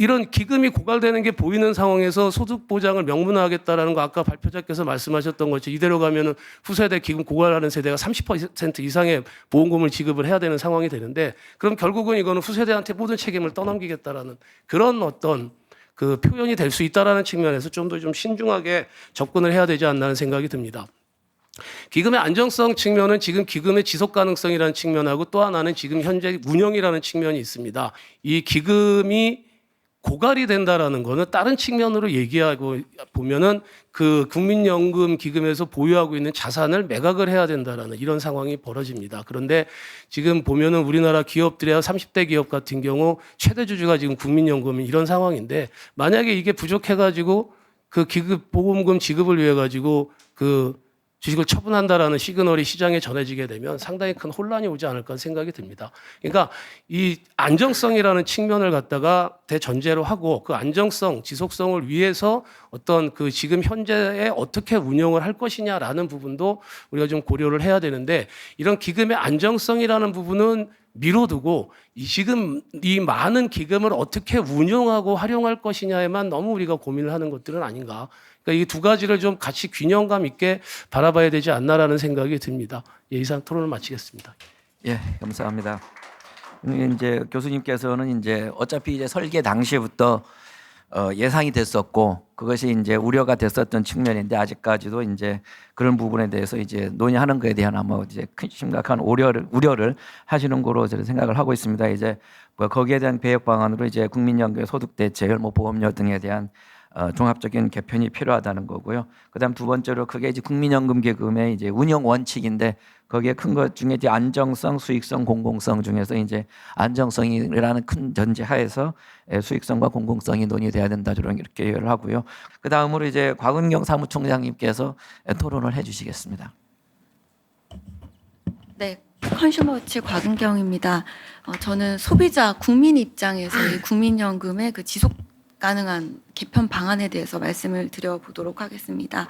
이런 기금이 고갈되는 게 보이는 상황에서 소득 보장을 명문화하겠다라는 거, 아까 발표자께서 말씀하셨던 것처럼 이대로 가면은 후세대 기금 고갈하는 세대가 30% 이상의 보험금을 지급을 해야 되는 상황이 되는데, 그럼 결국은 이거는 후세대한테 모든 책임을 떠넘기겠다라는 그런 어떤 그 표현이 될 수 있다라는 측면에서 좀 더 좀 신중하게 접근을 해야 되지 않나는 생각이 듭니다. 기금의 안정성 측면은 지금 기금의 지속 가능성이라는 측면하고, 또 하나는 지금 현재 운영이라는 측면이 있습니다. 이 기금이 고갈이 된다라는 거는 다른 측면으로 얘기하고 보면은 그 국민연금 기금에서 보유하고 있는 자산을 매각을 해야 된다라는 이런 상황이 벌어집니다. 그런데 지금 보면은 우리나라 기업들의 30대 기업 같은 경우 최대 주주가 지금 국민연금인 이런 상황인데, 만약에 이게 부족해가지고 그 기급 보험금 지급을 위해 가지고 그 주식을 처분한다라는 시그널이 시장에 전해지게 되면 상당히 큰 혼란이 오지 않을까 생각이 듭니다. 그러니까 이 안정성이라는 측면을 갖다가 대전제로 하고, 그 안정성, 지속성을 위해서 어떤 그 지금 현재에 어떻게 운영을 할 것이냐라는 부분도 우리가 좀 고려를 해야 되는데, 이런 기금의 안정성이라는 부분은 미뤄두고 지금 이 많은 기금을 어떻게 운용하고 활용할 것이냐에만 너무 우리가 고민을 하는 것들은 아닌가. 그러니까 이 두 가지를 좀 같이 균형감 있게 바라봐야 되지 않나라는 생각이 듭니다. 예, 이상 토론을 마치겠습니다. 예, 감사합니다. 이제 교수님께서는 이제 어차피 이제 설계 당시부터 예상이 됐었고, 그것이 이제 우려가 됐었던 측면인데, 아직까지도 이제 그런 부분에 대해서 이제 논의하는 것에 대한 아마 이제 심각한 우려를 하시는 거로 저는 생각을 하고 있습니다. 이제 뭐 거기에 대한 개혁 방안으로 이제 국민연금 소득 대체율, 뭐 보험료 등에 대한 종합적인 개편이 필요하다는 거고요. 그다음 두 번째로 그게 이제 국민연금 기금의 이제 운영 원칙인데, 거기에 큰 것 중에 이제 안정성, 수익성, 공공성 중에서 이제 안정성이라는 큰 전제 하에서 수익성과 공공성이 논의돼야 된다, 저런 이렇게 이해를 하고요. 그 다음으로 이제 곽은경 사무총장님께서 토론을 해주시겠습니다. 네, 컨슈머워치 곽은경입니다. 저는 소비자, 국민 입장에서 이 국민연금의 그 지속 가능한 개편 방안에 대해서 말씀을 드려보도록 하겠습니다.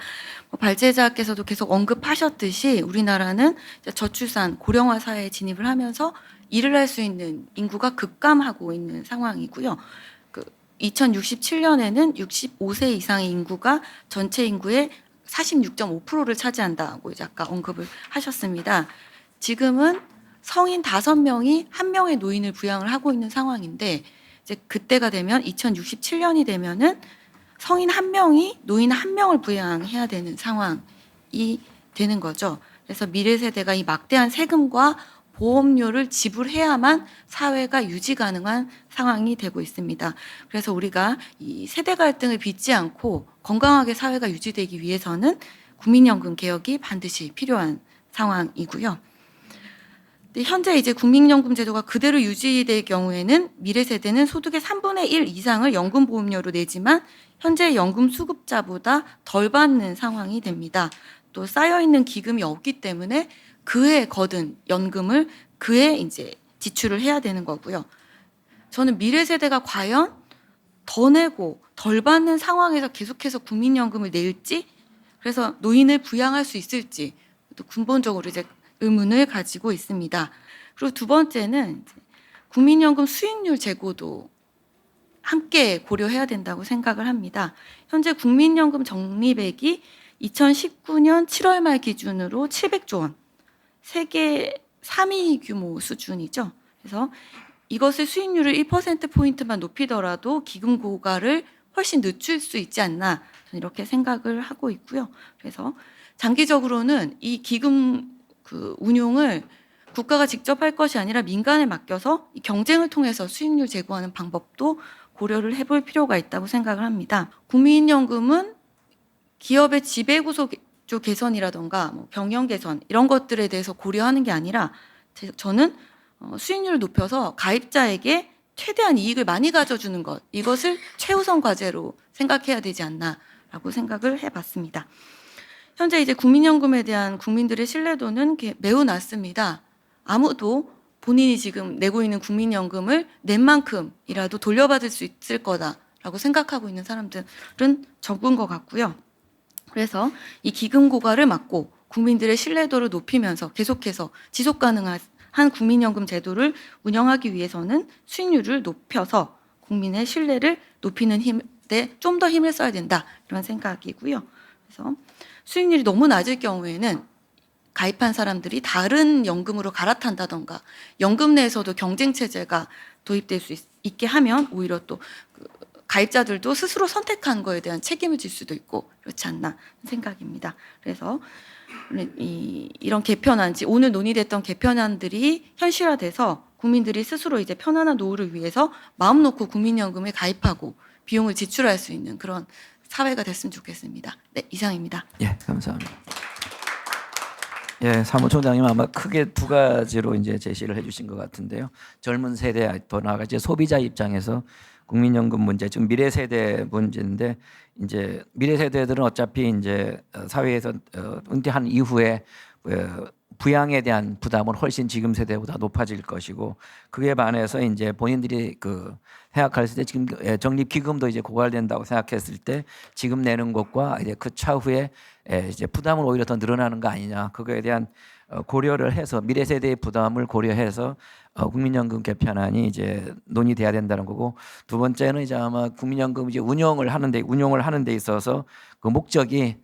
발제자께서도 계속 언급하셨듯이 우리나라는 저출산, 고령화 사회에 진입을 하면서 일을 할 수 있는 인구가 급감하고 있는 상황이고요. 2067년에는 65세 이상의 인구가 전체 인구의 46.5%를 차지한다고 이제 아까 언급을 하셨습니다. 지금은 성인 5명이 1명의 노인을 부양을 하고 있는 상황인데, 이제 그때가 되면 2067년이 되면은 성인 1명이 노인 1명을 부양해야 되는 상황이 되는 거죠. 그래서 미래 세대가 이 막대한 세금과 보험료를 지불해야만 사회가 유지 가능한 상황이 되고 있습니다. 그래서 우리가 이 세대 갈등을 빚지 않고 건강하게 사회가 유지되기 위해서는 국민연금 개혁이 반드시 필요한 상황이고요. 근데 현재 이제 국민연금 제도가 그대로 유지될 경우에는 미래 세대는 소득의 3분의 1 이상을 연금 보험료로 내지만 현재 연금 수급자보다 덜 받는 상황이 됩니다. 또 쌓여 있는 기금이 없기 때문에 그해 거둔 연금을 그해 이제 지출을 해야 되는 거고요. 저는 미래 세대가 과연 더 내고 덜 받는 상황에서 계속해서 국민연금을 낼지, 그래서 노인을 부양할 수 있을지 또 근본적으로 이제 의문을 가지고 있습니다. 그리고 두 번째는 국민연금 수익률 제고도 함께 고려해야 된다고 생각을 합니다. 현재 국민연금 적립액이 2019년 7월 말 기준으로 700조 원, 세계 3위 규모 수준이죠. 그래서 이것을 수익률을 1%포인트만 높이더라도 기금 고갈을 훨씬 늦출 수 있지 않나, 저는 이렇게 생각을 하고 있고요. 그래서 장기적으로는 이 기금 운용을 국가가 직접 할 것이 아니라 민간에 맡겨서 이 경쟁을 통해서 수익률 제고하는 방법도 고려를 해볼 필요가 있다고 생각을 합니다. 국민연금은 기업의 지배구조 개선이라던가 뭐 경영 개선 이런 것들에 대해서 고려하는 게 아니라 저는 수익률을 높여서 가입자에게 최대한 이익을 많이 가져주는 것, 이것을 최우선 과제로 생각해야 되지 않나라고 생각을 해봤습니다. 현재 이제 국민연금에 대한 국민들의 신뢰도는 매우 낮습니다. 아무도 본인이 지금 내고 있는 국민연금을 낸 만큼이라도 돌려받을 수 있을 거다라고 생각하고 있는 사람들은 적은 것 같고요. 그래서 이 기금 고갈을 막고 국민들의 신뢰도를 높이면서 계속해서 지속 가능한 국민연금 제도를 운영하기 위해서는 수익률을 높여서 국민의 신뢰를 높이는 힘에 좀 더 힘을 써야 된다, 이런 생각이고요. 그래서 수익률이 너무 낮을 경우에는 가입한 사람들이 다른 연금으로 갈아탄다던가 연금 내에서도 경쟁 체제가 도입될 수 있게 하면 오히려 또 가입자들도 스스로 선택한 거에 대한 책임을 질 수도 있고 그렇지 않나 생각입니다. 그래서 이런 개편안지, 오늘 논의됐던 개편안들이 현실화돼서 국민들이 스스로 이제 편안한 노후를 위해서 마음 놓고 국민연금에 가입하고 비용을 지출할 수 있는 그런 사회가 됐으면 좋겠습니다. 네, 이상입니다. 예, 감사합니다. 예, 사무총장님 아마 크게 두 가지로 이제 제시를 해주신 것 같은데요. 젊은 세대, 더 나아가 이제 소비자 입장에서 국민연금 문제, 지금 미래 세대 문제인데, 이제 미래 세대들은 어차피 이제 사회에서 은퇴한 이후에 부양에 대한 부담은 훨씬 지금 세대보다 높아질 것이고, 그에 반해서 이제 본인들이 생각했을 때 지금 적립 기금도 이제 고갈된다고 생각했을 때 지금 내는 것과 이제 그 차후에 이제 부담은 오히려 더 늘어나는 거 아니냐, 그거에 대한 고려를 해서 미래 세대의 부담을 고려해서 국민연금 개편안이 이제 논의돼야 된다는 거고, 두 번째는 이제 아마 국민연금 이제 운용을 하는 데 있어서 그 목적이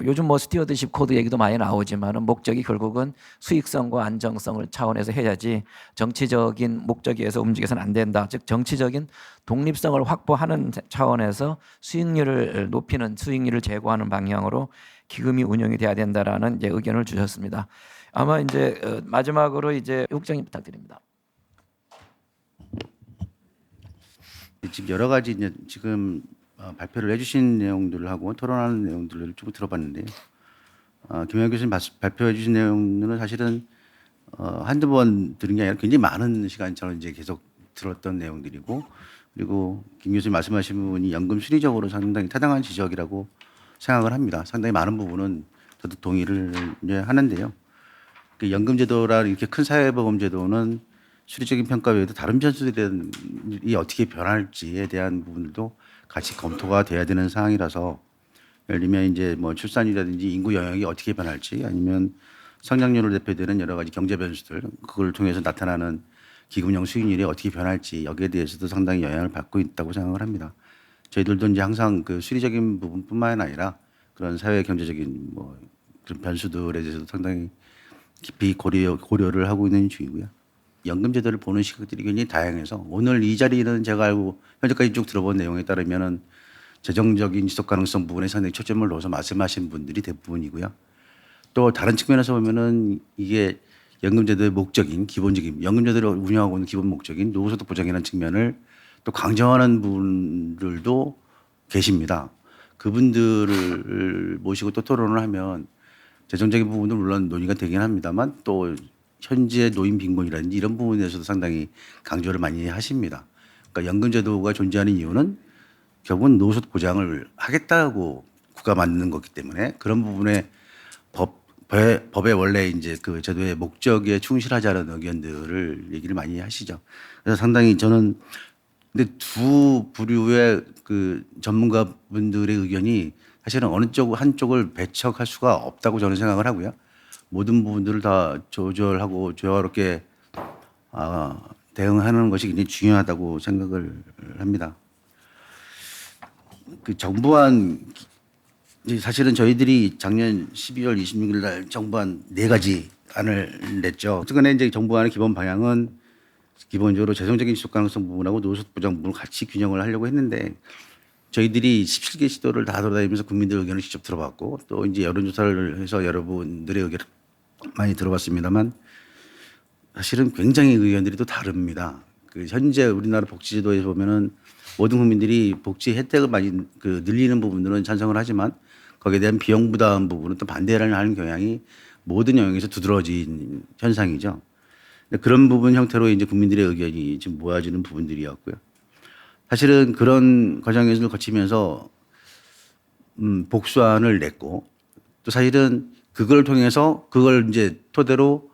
요즘 뭐 스튜어드십 코드 얘기도 많이 나오지만은 목적이 결국은 수익성과 안정성을 차원에서 해야지 정치적인 목적에 의해서 움직여서는 안 된다. 즉 정치적인 독립성을 확보하는 차원에서 수익률을 높이는, 수익률을 제고하는 방향으로 기금이 운영이 돼야 된다라는 이제 의견을 주셨습니다. 아마 이제 마지막으로 이제 국장님 부탁드립니다. 지금 여러 가지 이제 지금 발표를 해주신 내용들하고 토론하는 내용들을 좀 들어봤는데요. 김영현 교수님 발표해 주신 내용들은 사실은 한두 번 들은 게 아니라 굉장히 많은 시간 저는 이제 계속 들었던 내용들이고, 그리고 김 교수님 말씀하신 부분이 연금 수리적으로 상당히 타당한 지적이라고 생각을 합니다. 상당히 많은 부분은 저도 동의를 이제 하는데요. 그 연금제도라 이렇게 큰 사회보험제도는 수리적인 평가 외에도 다른 변수들이 어떻게 변할지에 대한 부분들도 같이 검토가 돼야 되는 상황이라서, 예를 들면 이제 뭐 출산이라든지 인구 영역이 어떻게 변할지, 아니면 성장률을 대표되는 여러 가지 경제 변수들, 그걸 통해서 나타나는 기금형 수익률이 어떻게 변할지, 여기에 대해서도 상당히 영향을 받고 있다고 생각을 합니다. 저희들도 이제 항상 그 수리적인 부분뿐만 아니라 그런 사회 경제적인 뭐 그런 변수들에 대해서도 상당히 깊이 고려를 하고 있는 중이고요. 연금 제도를 보는 시각들이 굉장히 다양해서, 오늘 이 자리는 제가 알고 현재까지 쭉 들어본 내용에 따르면은 재정적인 지속 가능성 부분에 상당히 초점을 둬서 말씀하신 분들이 대부분이고요. 또 다른 측면에서 보면은 이게 연금 제도의 목적인, 기본적인 연금 제도를 운영하고 있는 기본 목적인 노후소득 보장이라는 측면을 또 강조하는 분들도 계십니다. 그분들을 모시고 또 토론을 하면 재정적인 부분도 물론 논의가 되긴 합니다만, 또 현재 노인 빈곤이라든지 이런 부분에 대해서도 상당히 강조를 많이 하십니다. 그러니까 연금제도가 존재하는 이유는 결국은 노숙 보장을 하겠다고 국가 만드는 거기 때문에 그런 부분에 법의 원래 이제 그 제도의 목적에 충실하자는 의견들을 얘기를 많이 하시죠. 그래서 상당히 저는 근데 두 부류의 그 전문가분들의 의견이 사실은 어느 쪽 한쪽을 배척할 수가 없다고 저는 생각을 하고요. 모든 부분들을 다 조절하고 조화롭게 대응하는 것이 굉장히 중요하다고 생각을 합니다. 그 정부안 사실은 저희들이 작년 12월 26일 날 정부안 4가지 안을 냈죠. 최근에 이제 정부안의 기본 방향은 기본적으로 재정적인 지속 가능성 부분하고 노숙 보장 부분을 같이 균형을 하려고 했는데 저희들이 17개 시도를 다 돌아다니면서 국민들 의견을 직접 들어봤고 또 이제 여론조사를 해서 여러분들의 의견을 많이 들어봤습니다만 사실은 굉장히 의견들이 또 다릅니다. 그 현재 우리나라 복지제도에 보면은 모든 국민들이 복지 혜택을 많이 그 늘리는 부분들은 찬성을 하지만 거기에 대한 비용 부담 부분은 또 반대를 하는 경향이 모든 영역에서 두드러진 현상이죠. 그런 부분 형태로 이제 국민들의 의견이 지금 모아지는 부분들이었고요. 사실은 그런 과정을 거치면서 복수안을 냈고 또 사실은 그걸 통해서 그걸 이제 토대로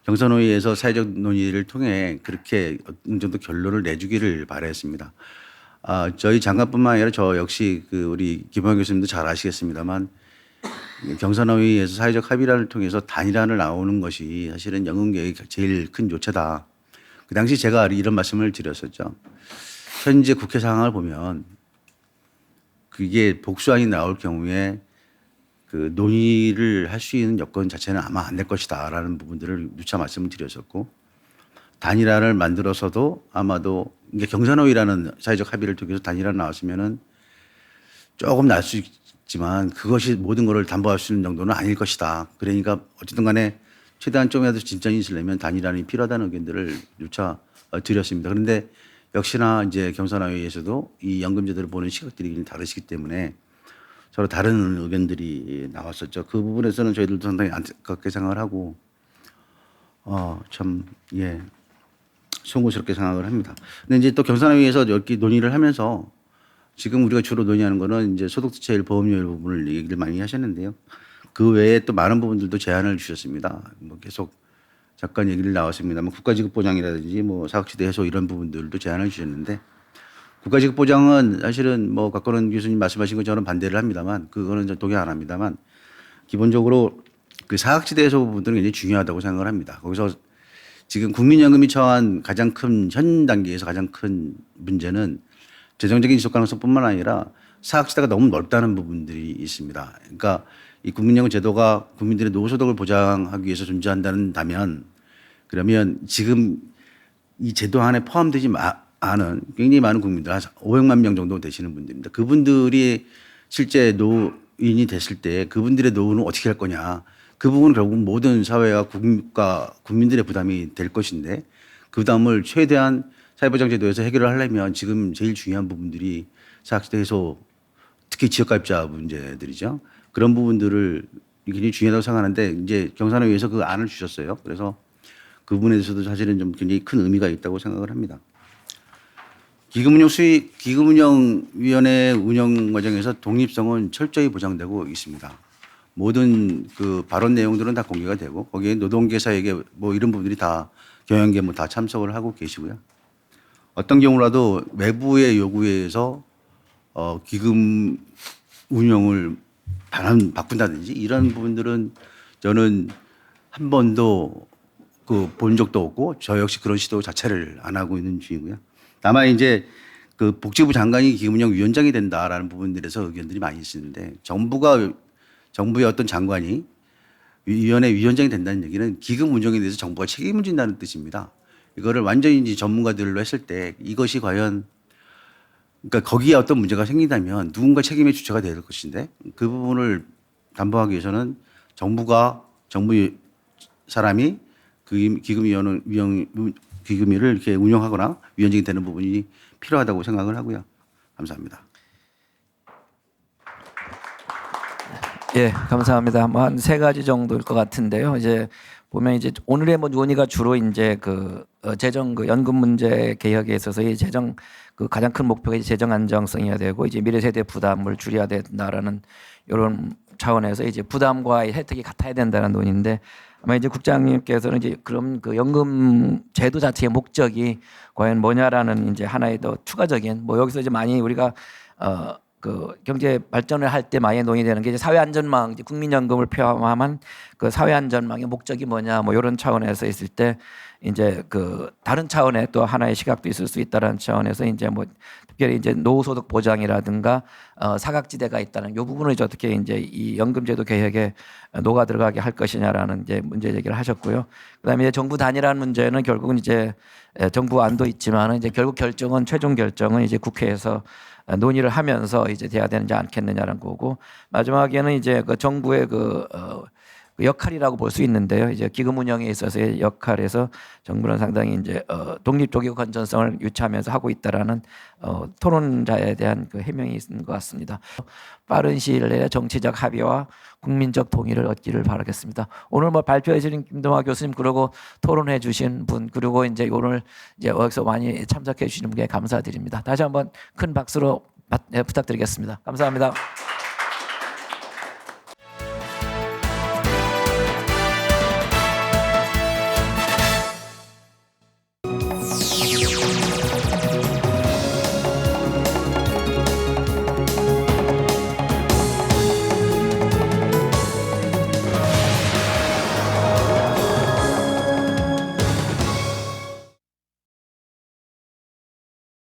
경선회의에서 사회적 논의를 통해 그렇게 어느 정도 결론을 내주기를 바랬습니다. 저희 장관뿐만 아니라 저 역시 그 우리 김영환 교수님도 잘 아시겠습니다만 경선회의에서 사회적 합의란을 통해서 단일안을 나오는 것이 사실은 연금개혁의 제일 큰 요체다. 그 당시 제가 이런 말씀을 드렸었죠. 현재 국회 상황을 보면 그게 복수안이 나올 경우에 그 논의를 할 수 있는 여건 자체는 아마 안 될 것이다라는 부분들을 누차 말씀을 드렸었고 단일화를 만들어서도 아마도 이게 경선회의라는 사회적 합의를 통해서 단일화 나왔으면은 조금 날 수 있지만 그것이 모든 것을 담보할 수 있는 정도는 아닐 것이다. 그러니까 어쨌든 간에 최대한 좀이라도 진전이 있으려면 단일화는 필요하다는 의견들을 누차 드렸습니다. 그런데 역시나 이제 경선회의에서도 이 연금제도를 보는 시각들이 다르시기 때문에 서로 다른 의견들이 나왔었죠. 그 부분에서는 저희들도 상당히 안타깝게 생각을 하고 참 예. 송구스럽게 생각을 합니다. 근데 이제 또 경선회의에서 이렇게 논의를 하면서 지금 우리가 주로 논의하는 거는 이제 소득세율 보험료율 부분을 얘기를 많이 하셨는데요. 그 외에 또 많은 부분들도 제안을 주셨습니다. 뭐 계속 잠깐 얘기를 나왔습니다만 국가지급보장이라든지 뭐 사각지대 해소 이런 부분들도 제안을 주셨는데 국가지급보장은 사실은 뭐 곽건원 교수님 말씀하신 것처럼 반대를 합니다만 그거는 저 동의 안 합니다만 기본적으로 그 사각지대 해소 부분들은 굉장히 중요하다고 생각을 합니다. 거기서 지금 국민연금이 처한 가장 큰 현 단계에서 가장 큰 문제는 재정적인 지속 가능성뿐만 아니라 사각지대가 너무 넓다는 부분들이 있습니다. 그러니까 이 국민연금 제도가 국민들의 노후소득을 보장하기 위해서 존재한다면 그러면 지금 이 제도 안에 포함되지 않은 굉장히 많은 국민들 한 500만 명 정도 되시는 분들입니다. 그분들이 실제 노인이 됐을 때 그분들의 노후는 어떻게 할 거냐. 그 부분은 결국 모든 사회와 국가 국민들의 부담이 될 것인데 그 부담을 최대한 사회보장제도에서 해결을 하려면 지금 제일 중요한 부분들이 사각지대 해소 특히 지역가입자 문제들이죠. 그런 부분들을 굉장히 중요하다고 생각하는데 이제 경선회의에서 그 안을 주셨어요. 그래서 그 부분에 대해서도 사실은 좀 굉장히 큰 의미가 있다고 생각을 합니다. 기금운용위원회 운영 과정에서 독립성은 철저히 보장되고 있습니다. 모든 그 발언 내용들은 다 공개가 되고 거기에 노동계사에게 뭐 이런 부분들이 다 경영계 뭐 다 참석을 하고 계시고요. 어떤 경우라도 외부의 요구에 의해서 기금 운영을 바꾼다든지 이런 부분들은 저는 한 번도 그 본 적도 없고 저 역시 그런 시도 자체를 안 하고 있는 중이고요. 다만 이제 그 복지부 장관이 기금운용위원장이 된다라는 부분들에서 의견들이 많이 있었는데 정부의 어떤 장관이 위원회 위원장이 된다는 얘기는 기금 운영에 대해서 정부가 책임을 진다는 뜻입니다. 이거를 완전히 이제 전문가들로 했을 때 이것이 과연 그러니까 거기에 어떤 문제가 생긴다면 누군가 책임의 주체가 될 것인데 그 부분을 담보하기 위해서는 정부 사람이 그 기금위를 이렇게 운영하거나 위원장이 되는 부분이 필요하다고 생각을 하고요. 감사합니다. 예, 감사합니다. 뭐 한 세 가지 정도일 것 같은데요. 이제 보면 이제 오늘의 뭐 논의가 주로 이제 그 재정 그 연금 문제 개혁에 있어서 이 재정 그 가장 큰 목표가 이제 재정 안정성이어야 되고 이제 미래 세대 부담을 줄여야 된다라는 이런 차원에서 이제 부담과 혜택이 같아야 된다는 논의인데 아마 이제 국장님께서는 이제 그럼 그 연금 제도 자체의 목적이 과연 뭐냐라는 이제 하나의 더 추가적인 뭐 여기서 이제 많이 우리가 그 경제 발전을 할 때 많이 논의되는 게 이제 사회 안전망, 이제 국민연금을 포함한 그 사회 안전망의 목적이 뭐냐, 뭐 이런 차원에서 있을 때 이제 그 다른 차원의 또 하나의 시각도 있을 수 있다라는 차원에서 이제 뭐 특별히 이제 노후소득 보장이라든가 사각지대가 있다는 이 부분을 이제 어떻게 이제 이 연금제도 개혁에 녹아 들어가게 할 것이냐라는 이제 문제 제기를 하셨고요. 그다음에 이제 정부 단일화는 문제는 결국은 이제 정부 안도 있지만은 이제 결국 결정은 최종 결정은 이제 국회에서 논의를 하면서 이제 돼야 되는지 않겠느냐는 거고 마지막에는 이제 그 정부의 그 역할이라고 볼 수 있는데요. 이제 기금 운영에 있어서의 역할에서 정부는 상당히 이제 독립적이고 건전성을 유지하면서 하고 있다라는 토론자에 대한 그 해명이 있는 것 같습니다. 빠른 시일 내에 정치적 합의와 국민적 동의를 얻기를 바라겠습니다. 오늘 뭐 발표해 주신 김동화 교수님 그리고 토론해 주신 분 그리고 이제 오늘 이제 여기서 많이 참석해 주시는 분께 감사드립니다. 다시 한번 큰 박수로 부탁드리겠습니다. 감사합니다.